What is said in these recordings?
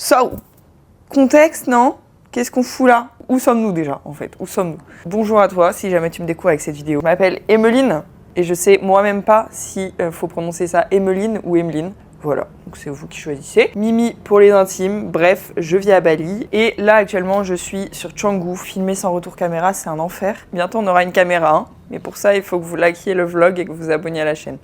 So, contexte, non? Qu'est-ce qu'on fout là? Où sommes-nous déjà, en fait? Où sommes-nous? Bonjour à toi, si jamais tu me découvres avec cette vidéo. Je m'appelle Emeline et je sais moi-même pas si faut prononcer ça Emeline ou Emeline. Voilà, donc c'est vous qui choisissez. Mimi pour les intimes, bref, je vis à Bali. Et là, actuellement, je suis sur Canggu. Filmer sans retour caméra, c'est un enfer. Bientôt, on aura une caméra, hein. Mais pour ça, il faut que vous likiez le vlog et que vous vous abonniez à la chaîne.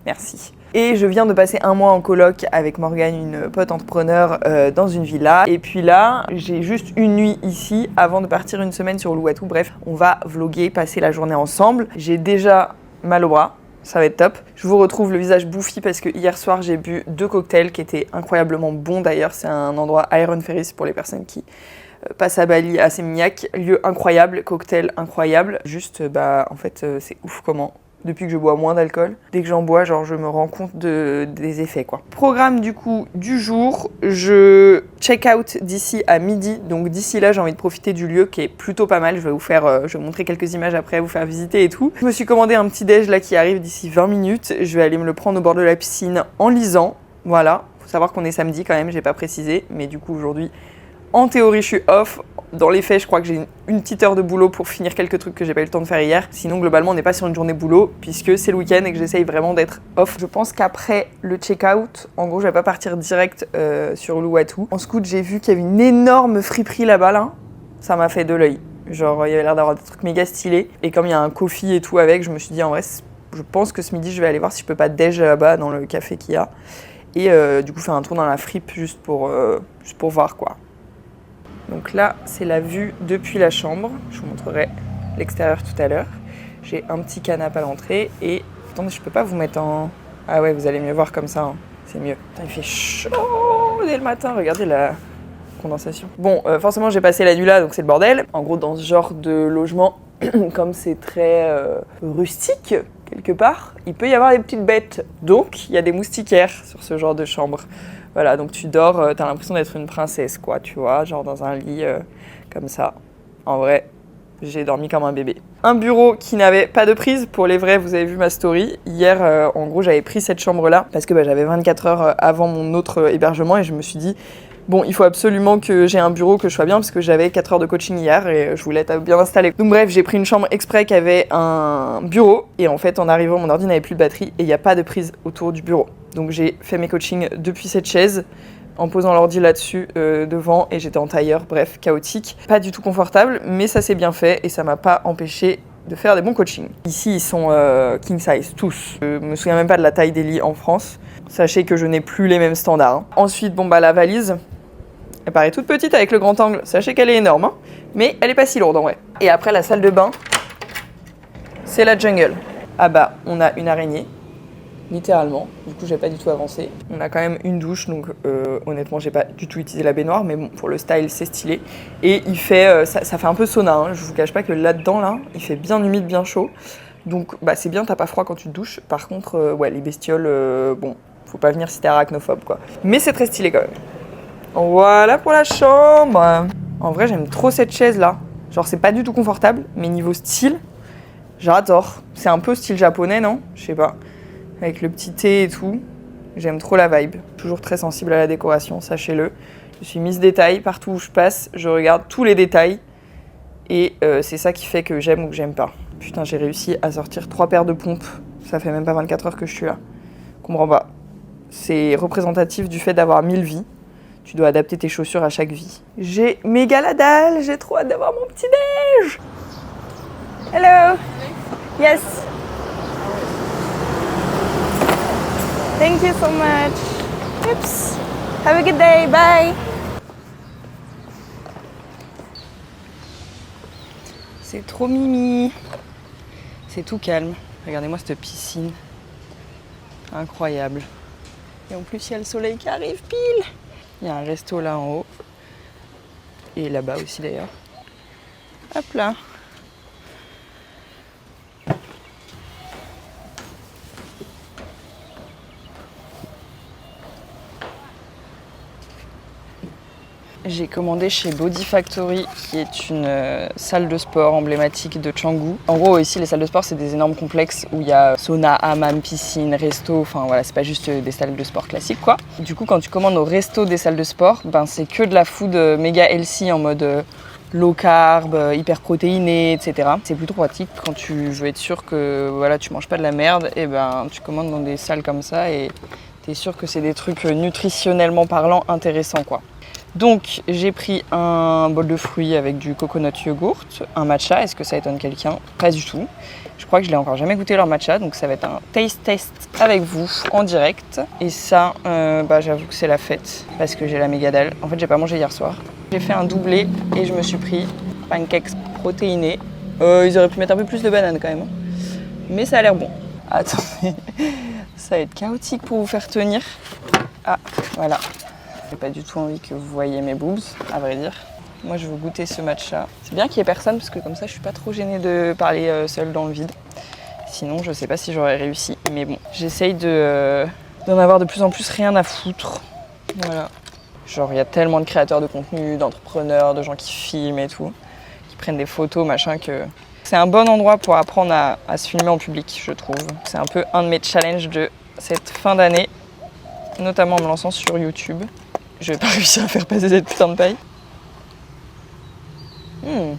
Merci. Et je viens de passer un mois en coloc avec Morgane, une pote entrepreneur, dans une villa. Et puis là, j'ai juste une nuit ici avant de partir une semaine sur Uluwatu. Bref, on va vlogger, passer la journée ensemble. J'ai déjà mal au bras. Ça va être top. Je vous retrouve le visage bouffi parce que hier soir, j'ai bu 2 cocktails qui étaient incroyablement bons. D'ailleurs, c'est un endroit Iron Ferris pour les personnes qui passent à Bali, à Seminyak. Lieu incroyable, cocktail incroyable. Juste, en fait, c'est ouf comment. Depuis que je bois moins d'alcool, dès que j'en bois, genre je me rends compte des effets quoi. Programme du coup du jour, je check out d'ici à midi. Donc d'ici là, j'ai envie de profiter du lieu qui est plutôt pas mal. Je vais vous montrer quelques images après, vous faire visiter et tout. Je me suis commandé un petit déj là qui arrive d'ici 20 minutes. Je vais aller me le prendre au bord de la piscine en lisant. Voilà, faut savoir qu'on est samedi quand même, j'ai pas précisé, mais du coup aujourd'hui, en théorie, je suis off. Dans les faits, je crois que j'ai une petite heure de boulot pour finir quelques trucs que j'ai pas eu le temps de faire hier. Sinon, globalement, on n'est pas sur une journée boulot puisque c'est le week-end et que j'essaye vraiment d'être off. Je pense qu'après le check-out, en gros, je vais pas partir direct sur Uluwatu. En scout, j'ai vu qu'il y avait une énorme friperie là-bas, là. Ça m'a fait de l'œil. Genre, il y avait l'air d'avoir des trucs méga stylés. Et comme il y a un coffee et tout avec, je me suis dit, en vrai, je pense que ce midi, je vais aller voir si je peux pas déj là-bas dans le café qu'il y a. Et du coup, faire un tour dans la fripe juste pour voir, quoi. Donc là, c'est la vue depuis la chambre. Je vous montrerai l'extérieur tout à l'heure. J'ai un petit canapé à l'entrée et... Attendez, je peux pas vous mettre en... Ah ouais, vous allez mieux voir comme ça, hein. C'est mieux. Putain, il fait chaud dès le matin, regardez la condensation. Bon, forcément, j'ai passé la nuit là, donc c'est le bordel. En gros, dans ce genre de logement, comme c'est très rustique, quelque part, il peut y avoir des petites bêtes. Donc, il y a des moustiquaires sur ce genre de chambre. Voilà, donc tu dors, t'as l'impression d'être une princesse, quoi, tu vois, genre dans un lit comme ça. En vrai, j'ai dormi comme un bébé. Un bureau qui n'avait pas de prise, pour les vrais, vous avez vu ma story. Hier, en gros, j'avais pris cette chambre-là parce que j'avais 24 heures avant mon autre hébergement et je me suis dit, bon, il faut absolument que j'ai un bureau, que je sois bien, parce que j'avais 4 heures de coaching hier et je voulais être bien installée. Donc bref, j'ai pris une chambre exprès qui avait un bureau et en fait, en arrivant, mon ordi n'avait plus de batterie et il n'y a pas de prise autour du bureau. Donc j'ai fait mes coachings depuis cette chaise, en posant l'ordi là-dessus devant et j'étais en tailleur, bref, chaotique. Pas du tout confortable, mais ça s'est bien fait et ça m'a pas empêché de faire des bons coachings. Ici, ils sont king size, tous. Je me souviens même pas de la taille des lits en France. Sachez que je n'ai plus les mêmes standards, hein. Ensuite, la valise, elle paraît toute petite avec le grand angle. Sachez qu'elle est énorme, hein, mais elle est pas si lourde en vrai. Et après, la salle de bain, c'est la jungle. Ah bah, on a une araignée. Littéralement, du coup j'ai pas du tout avancé. On a quand même une douche, donc honnêtement j'ai pas du tout utilisé la baignoire, mais bon, pour le style c'est stylé. Et il fait, ça fait un peu sauna, hein. Je vous cache pas que là-dedans, là, il fait bien humide, bien chaud. Donc c'est bien, t'as pas froid quand tu te douches. Par contre, ouais, les bestioles, bon, faut pas venir si t'es arachnophobe, quoi. Mais c'est très stylé quand même. Voilà pour la chambre. En vrai j'aime trop cette chaise là. Genre c'est pas du tout confortable, mais niveau style, j'adore. C'est un peu style japonais, non? Je sais pas. Avec le petit thé et tout. J'aime trop la vibe. Toujours très sensible à la décoration, sachez-le. Je suis Miss Détail, partout où je passe, je regarde tous les détails. Et c'est ça qui fait que j'aime ou que j'aime pas. Putain, j'ai réussi à sortir 3 paires de pompes. Ça fait même pas 24 heures que je suis là. Comprends pas. C'est représentatif du fait d'avoir 1000 vies. Tu dois adapter tes chaussures à chaque vie. J'ai méga la dalle, j'ai trop hâte d'avoir mon petit déj. Hello. Yes. Thank you so much. Oops. Have a good day. Bye. C'est trop mimi. C'est tout calme. Regardez-moi cette piscine. Incroyable. Et en plus, il y a le soleil qui arrive pile. Il y a un resto là en haut. Et là-bas aussi d'ailleurs. Hop là. J'ai commandé chez Body Factory, qui est une salle de sport emblématique de Canggu. En gros, ici, les salles de sport, c'est des énormes complexes où il y a sauna, hammam, piscine, resto. Enfin voilà, c'est pas juste des salles de sport classiques, quoi. Du coup, quand tu commandes au resto des salles de sport, ben c'est que de la food méga healthy en mode low carb, hyper protéiné, etc. C'est plutôt pratique quand tu veux être sûr que voilà, tu manges pas de la merde. Et ben, tu commandes dans des salles comme ça et t'es sûr que c'est des trucs nutritionnellement parlant intéressants, quoi. Donc j'ai pris un bol de fruits avec du coconut yogourt, un matcha. Est-ce que ça étonne quelqu'un? Pas du tout. Je crois que je l'ai encore jamais goûté leur matcha, donc ça va être un taste test avec vous en direct. Et ça, j'avoue que c'est la fête parce que j'ai la méga dalle. En fait, j'ai pas mangé hier soir. J'ai fait un doublé et je me suis pris pancakes protéinés. Ils auraient pu mettre un peu plus de bananes quand même, mais ça a l'air bon. Attendez, ça va être chaotique pour vous faire tenir. Ah, voilà. J'ai pas du tout envie que vous voyiez mes boobs, à vrai dire. Moi, je veux goûter ce matcha. C'est bien qu'il y ait personne, parce que comme ça, je suis pas trop gênée de parler seule dans le vide. Sinon, je sais pas si j'aurais réussi. Mais bon, j'essaye d'en avoir de plus en plus rien à foutre. Voilà. Genre, il y a tellement de créateurs de contenu, d'entrepreneurs, de gens qui filment et tout, qui prennent des photos, machin, que... C'est un bon endroit pour apprendre à se filmer en public, je trouve. C'est un peu un de mes challenges de cette fin d'année, notamment en me lançant sur YouTube. Je vais pas réussir à faire passer cette putain de paille. Il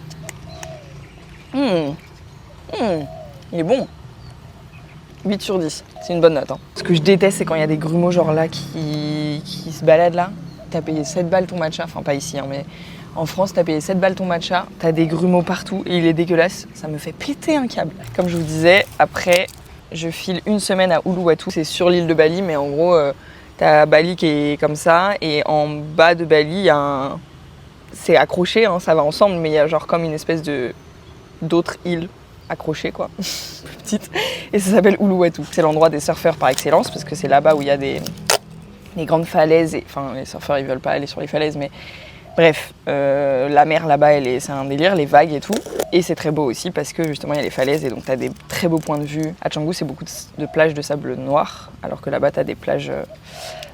est bon. 8 sur 10, c'est une bonne note. Hein. Ce que je déteste, c'est quand il y a des grumeaux genre là qui se baladent là. T'as payé 7 balles ton matcha, enfin pas ici, hein, mais en France, t'as payé 7 balles ton matcha, t'as des grumeaux partout et il est dégueulasse. Ça me fait péter un câble. Comme je vous disais, après, je file une semaine à Uluwatu. C'est sur l'île de Bali, mais en gros... T'as Bali qui est comme ça, et en bas de Bali, il y a un... C'est accroché, hein, ça va ensemble, mais il y a genre comme une espèce d'autre île accrochée, quoi, plus petite, et ça s'appelle Uluwatu. C'est l'endroit des surfeurs par excellence, parce que c'est là-bas où il y a des grandes falaises, et... enfin les surfeurs ils veulent pas aller sur les falaises, mais bref, la mer là-bas, c'est un délire, les vagues et tout. Et c'est très beau aussi parce que justement il y a les falaises et donc t'as des très beaux points de vue. À Canggu, c'est beaucoup de plages de sable noir, alors que là-bas t'as des plages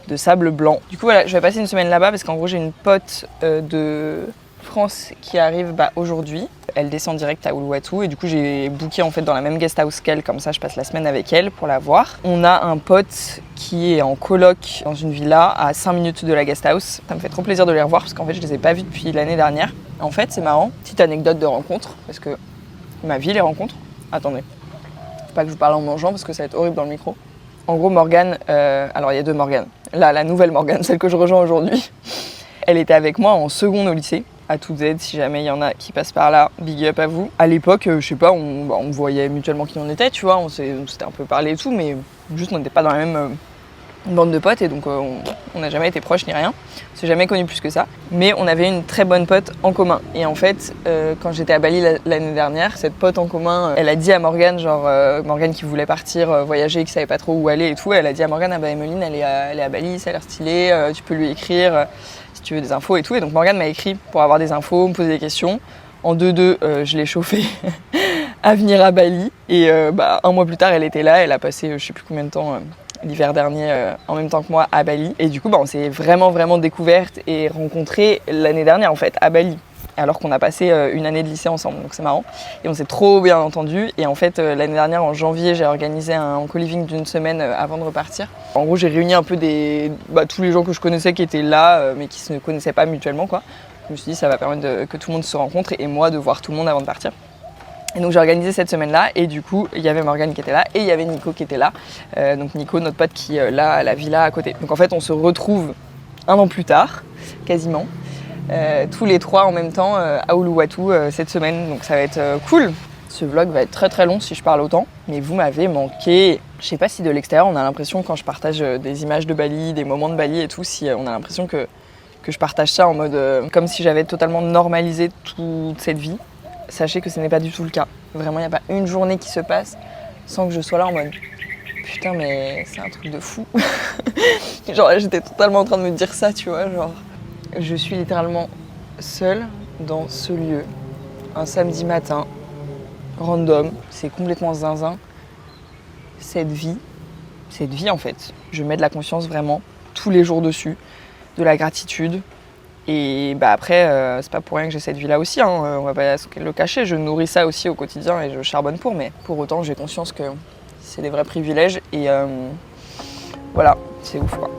de sable blanc. Du coup voilà, je vais passer une semaine là-bas parce qu'en gros j'ai une pote de France qui arrive aujourd'hui. Elle descend direct à Uluwatu et du coup j'ai booké en fait dans la même guest house qu'elle, comme ça je passe la semaine avec elle pour la voir. On a un pote qui est en coloc dans une villa à 5 minutes de la guest house. Ça me fait trop plaisir de les revoir parce qu'en fait je les ai pas vus depuis l'année dernière. En fait c'est marrant, petite anecdote de rencontre, parce que ma vie les rencontres. Attendez, faut pas que je vous parle en mangeant parce que ça va être horrible dans le micro. En gros Morgane, alors il y a deux Morgane. Là la nouvelle Morgane, celle que je rejoins aujourd'hui, elle était avec moi en seconde au lycée. À toutes aides, si jamais il y en a qui passent par là, big up à vous. À l'époque, je sais pas, on voyait mutuellement qui on était, tu vois, on s'était un peu parlé et tout, mais juste on n'était pas dans la même bande de potes et donc on n'a jamais été proches ni rien. On s'est jamais connus plus que ça. Mais on avait une très bonne pote en commun. Et en fait, quand j'étais à Bali l'année dernière, cette pote en commun, elle a dit à Morgane, Morgane qui voulait partir voyager, qui savait pas trop où aller et tout, elle a dit à Morgane, ah bah Emeline, elle est à Bali, ça a l'air stylé, tu peux lui écrire. Si tu veux des infos et tout. Et donc Morgane m'a écrit pour avoir des infos, me poser des questions. En 2-2, je l'ai chauffée à venir à Bali. Et un mois plus tard, elle était là. Elle a passé je sais plus combien de temps l'hiver dernier en même temps que moi à Bali. Et du coup, on s'est vraiment découverte et rencontrée l'année dernière en fait à Bali. Alors qu'on a passé une année de lycée ensemble, donc c'est marrant. Et on s'est trop bien entendus. Et en fait, l'année dernière, en janvier, j'ai organisé un co-living d'une semaine avant de repartir. En gros, j'ai réuni un peu tous les gens que je connaissais qui étaient là, mais qui ne se connaissaient pas mutuellement, quoi. Je me suis dit, ça va permettre que tout le monde se rencontre et moi de voir tout le monde avant de partir. Et donc j'ai organisé cette semaine-là et du coup, il y avait Morgane qui était là et il y avait Nico qui était là. Donc Nico, notre pote qui est là à la villa à côté. Donc en fait, on se retrouve un an plus tard, quasiment. Tous les trois en même temps à Uluwatu cette semaine, donc ça va être cool. Ce vlog va être très long si je parle autant, mais vous m'avez manqué. Je sais pas si de l'extérieur on a l'impression quand je partage des images de Bali, des moments de Bali et tout, si on a l'impression que je partage ça en mode comme si j'avais totalement normalisé toute cette vie. Sachez que ce n'est pas du tout le cas. Vraiment, il n'y a pas une journée qui se passe sans que je sois là en mode putain mais c'est un truc de fou. Genre là j'étais totalement en train de me dire ça, tu vois, genre... Je suis littéralement seule dans ce lieu, un samedi matin, random, c'est complètement zinzin. Cette vie en fait, je mets de la conscience vraiment tous les jours dessus, de la gratitude Et bah après, c'est pas pour rien que j'ai cette vie-là aussi, hein, on va pas le cacher, je nourris ça aussi au quotidien et je charbonne pour, mais pour autant j'ai conscience que c'est des vrais privilèges et voilà, c'est ouf quoi.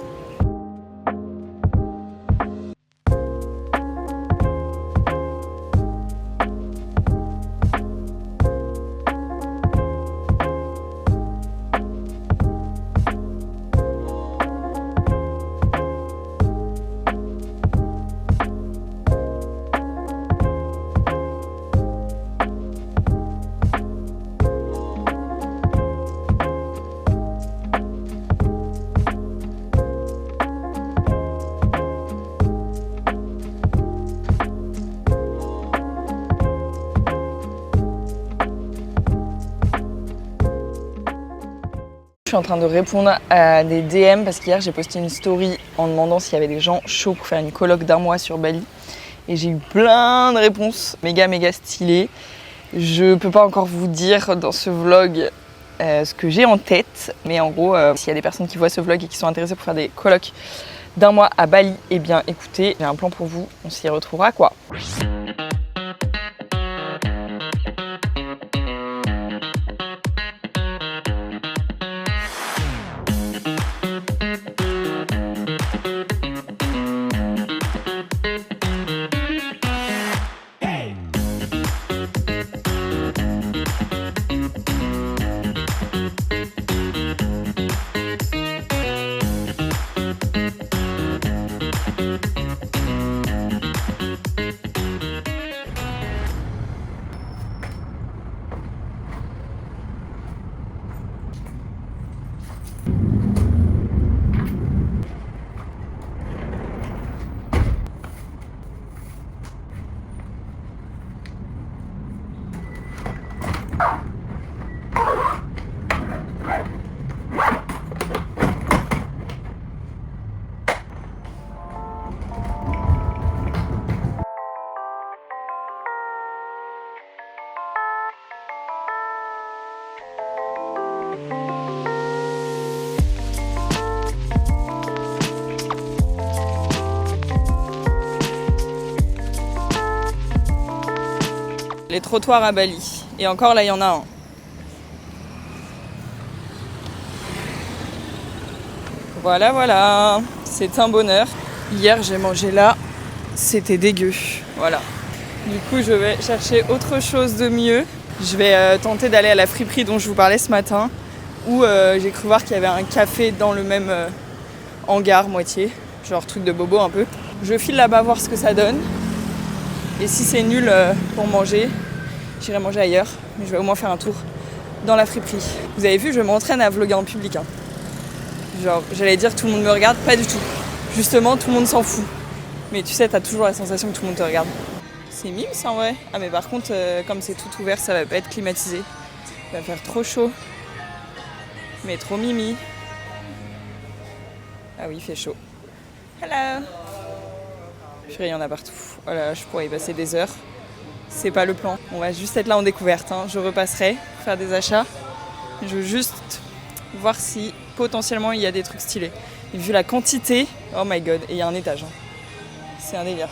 Je suis en train de répondre à des DM parce qu'hier j'ai posté une story en demandant s'il y avait des gens chauds pour faire une coloc d'un mois sur Bali. Et j'ai eu plein de réponses méga stylées. Je peux pas encore vous dire dans ce vlog ce que j'ai en tête. Mais en gros, s'il y a des personnes qui voient ce vlog et qui sont intéressées pour faire des colocs d'un mois à Bali, eh bien écoutez, j'ai un plan pour vous. On s'y retrouvera quoi. Les trottoirs à Bali. Et encore là, il y en a un. Voilà. C'est un bonheur. Hier, j'ai mangé là. C'était dégueu. Voilà. Du coup, je vais chercher autre chose de mieux. Je vais tenter d'aller à la friperie dont je vous parlais ce matin. Où j'ai cru voir qu'il y avait un café dans le même hangar, moitié. Genre truc de bobo un peu. Je file là-bas voir ce que ça donne. Et si c'est nul pour manger, j'irai manger ailleurs. Mais je vais au moins faire un tour dans la friperie. Vous avez vu, je m'entraîne à vlogger en public. Hein. Genre, j'allais dire tout le monde me regarde, pas du tout. Justement, tout le monde s'en fout. Mais tu sais, t'as toujours la sensation que tout le monde te regarde. C'est Mims en vrai. Ah mais par contre, comme c'est tout ouvert, ça va pas être climatisé. Il va faire trop chaud. Mais trop mimi. Ah oui, il fait chaud. Hello. Purée, il y en a partout. Oh là là, je pourrais y passer des heures. C'est pas le plan. On va juste être là en découverte. Hein. Je repasserai pour faire des achats. Je veux juste voir si potentiellement il y a des trucs stylés. Et vu la quantité, oh my god, et il y a un étage. Hein. C'est un délire.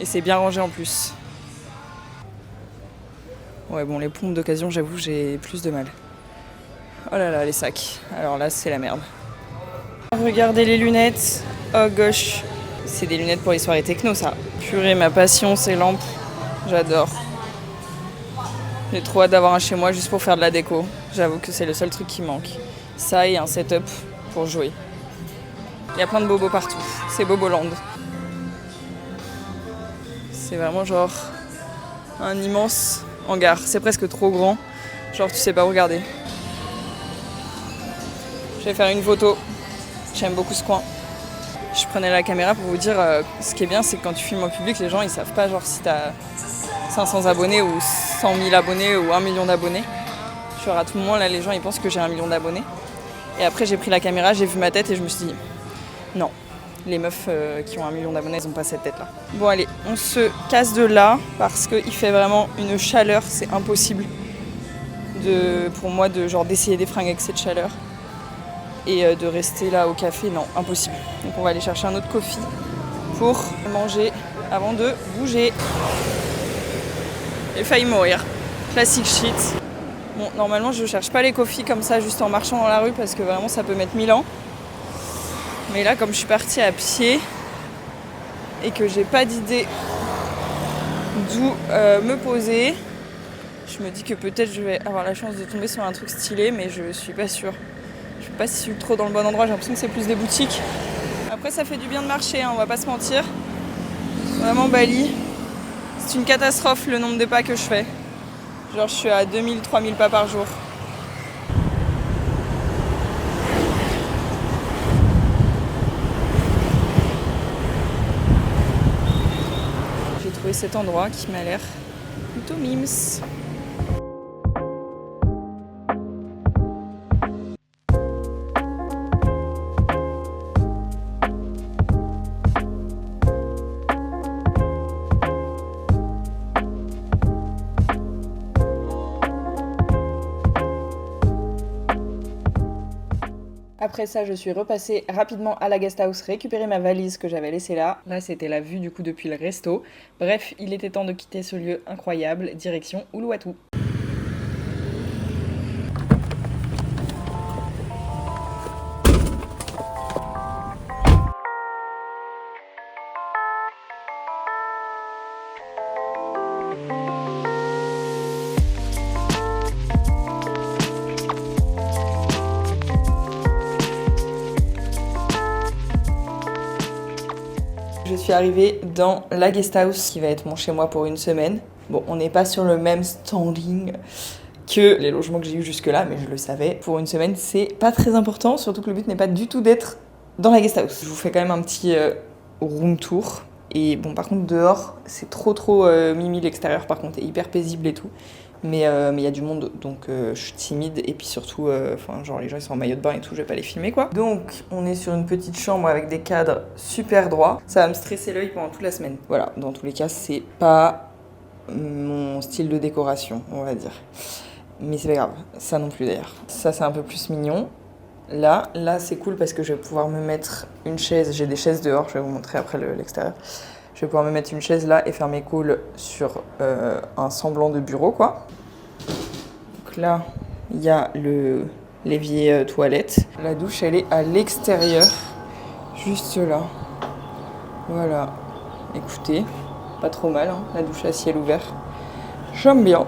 Et c'est bien rangé en plus. Ouais bon, les pompes d'occasion, j'avoue, j'ai plus de mal. Oh là là, les sacs. Alors là, c'est la merde. Regardez les lunettes. Oh gauche. C'est des lunettes pour les soirées techno, ça. Purée, ma passion, ces lampes. J'adore. J'ai trop hâte d'avoir un chez moi juste pour faire de la déco. J'avoue que c'est le seul truc qui manque. Ça et un setup pour jouer. Il y a plein de bobos partout. C'est Boboland. C'est vraiment genre un immense hangar. C'est presque trop grand. Genre tu sais pas où regarder. Je vais faire une photo. J'aime beaucoup ce coin. Je prenais la caméra pour vous dire, ce qui est bien, c'est que quand tu filmes en public, les gens ils savent pas genre si t'as 500 abonnés ou 100 000 abonnés ou 1 million d'abonnés. Genre à tout moment là, les gens ils pensent que j'ai 1 million d'abonnés. Et après j'ai pris la caméra, j'ai vu ma tête et je me suis dit, non, les meufs qui ont 1 million d'abonnés, elles ont pas cette tête là. Bon allez, on se casse de là parce qu'il fait vraiment une chaleur, c'est impossible pour moi de genre d'essayer des fringues avec cette chaleur. Et de rester là au café, non, impossible. Donc on va aller chercher un autre coffee pour manger avant de bouger. J'ai failli mourir. Classique shit. Bon, normalement je cherche pas les coffees comme ça juste en marchant dans la rue parce que vraiment ça peut mettre 1000 ans. Mais là, comme je suis partie à pied et que j'ai pas d'idée d'où me poser, je me dis que peut-être je vais avoir la chance de tomber sur un truc stylé, mais je suis pas sûre. Je sais pas si je suis trop dans le bon endroit, j'ai l'impression que c'est plus des boutiques. Après, ça fait du bien de marcher, hein, on va pas se mentir. Vraiment, Bali, c'est une catastrophe le nombre de pas que je fais. Genre, je suis à 2000, 3000 pas par jour. J'ai trouvé cet endroit qui m'a l'air plutôt mimes. Après ça, je suis repassée rapidement à la guest house récupérer ma valise que j'avais laissée là. Là, c'était la vue du coup depuis le resto. Bref, il était temps de quitter ce lieu incroyable, direction Uluwatu. Je suis arrivée dans la guest house qui va être mon chez moi pour une semaine. Bon, on n'est pas sur le même standing que les logements que j'ai eu jusque là, mais je le savais. Pour une semaine, c'est pas très important, surtout que le but n'est pas du tout d'être dans la guest house. Je vous fais quand même un petit room tour. Et bon, par contre, dehors, c'est trop mimi. L'extérieur, par contre, est hyper paisible et tout. Mais il y a du monde, donc je suis timide. Et puis surtout, genre les gens ils sont en maillot de bain et tout, je vais pas les filmer quoi. Donc on est sur une petite chambre avec des cadres super droits. Ça va me stresser l'œil pendant toute la semaine. Voilà, dans tous les cas, c'est pas mon style de décoration, on va dire. Mais c'est pas grave, ça non plus d'ailleurs. Ça c'est un peu plus mignon. Là c'est cool parce que je vais pouvoir me mettre une chaise. J'ai des chaises dehors, je vais vous montrer après l'extérieur. Je vais pouvoir me mettre une chaise là et faire mes calls sur un semblant de bureau quoi. Donc là, il y a l'évier toilette. La douche, elle est à l'extérieur, juste là. Voilà. Écoutez, pas trop mal, hein, la douche à ciel ouvert. J'aime bien.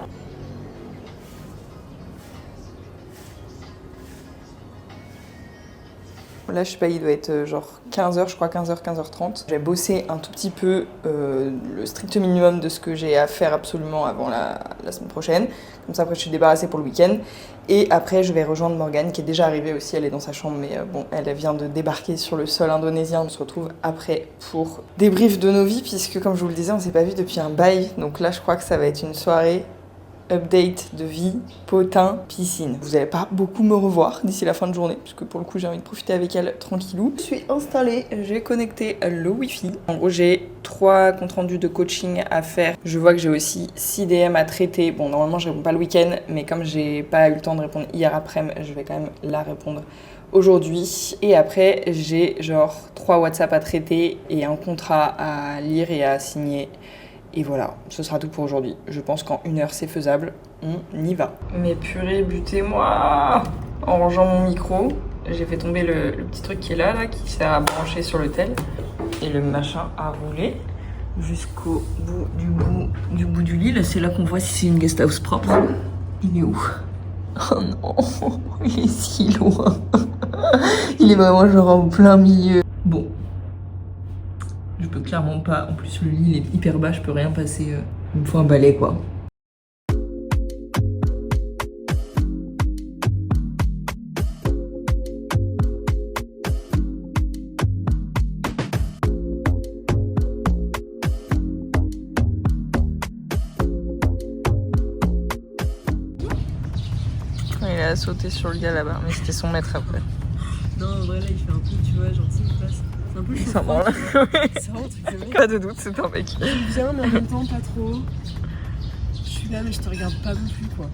Là, je sais pas, il doit être genre 15h, je crois 15h, 15h30. J'ai bossé un tout petit peu le strict minimum de ce que j'ai à faire absolument avant la semaine prochaine. Comme ça, après, je suis débarrassée pour le week-end. Et après, je vais rejoindre Morgane, qui est déjà arrivée aussi. Elle est dans sa chambre, mais bon, elle vient de débarquer sur le sol indonésien. On se retrouve après pour débrief de nos vies, puisque comme je vous le disais, on s'est pas vu depuis un bail. Donc là, je crois que ça va être une soirée update de vie, potin, piscine. Vous n'allez pas beaucoup me revoir d'ici la fin de journée, puisque pour le coup j'ai envie de profiter avec elle tranquillou. Je suis installée, j'ai connecté le wifi. En gros j'ai 3 comptes rendus de coaching à faire. Je vois que j'ai aussi 6 DM à traiter. Bon normalement je réponds pas le week-end, mais comme j'ai pas eu le temps de répondre hier après-midi, je vais quand même la répondre aujourd'hui. Et après j'ai genre 3 WhatsApp à traiter et un contrat à lire et à signer. Et voilà, ce sera tout pour aujourd'hui. Je pense qu'en 1 heure, c'est faisable. On y va. Mais purée, butez-moi! En rangeant mon micro, j'ai fait tomber le petit truc qui est là, qui sert à brancher sur le tel. Et le machin a roulé jusqu'au bout du lit. Là, c'est là qu'on voit si c'est une guest house propre. Il est où? Oh non, il est si loin. Il est vraiment genre en plein milieu. Bon. Je peux clairement pas, en plus le lit il est hyper bas, je peux rien passer. Il me faut un balai quoi. Il a sauté sur le gars là-bas, mais c'était son maître après. Non, en vrai là il fait un peu, tu vois, gentil, il passe. C'est un peu chaud. Ça va. C'est vraiment un truc de mec. Pas de doute, c'est un mec. Je suis bien, mais en même temps pas trop. Je suis là, mais je te regarde pas non plus quoi.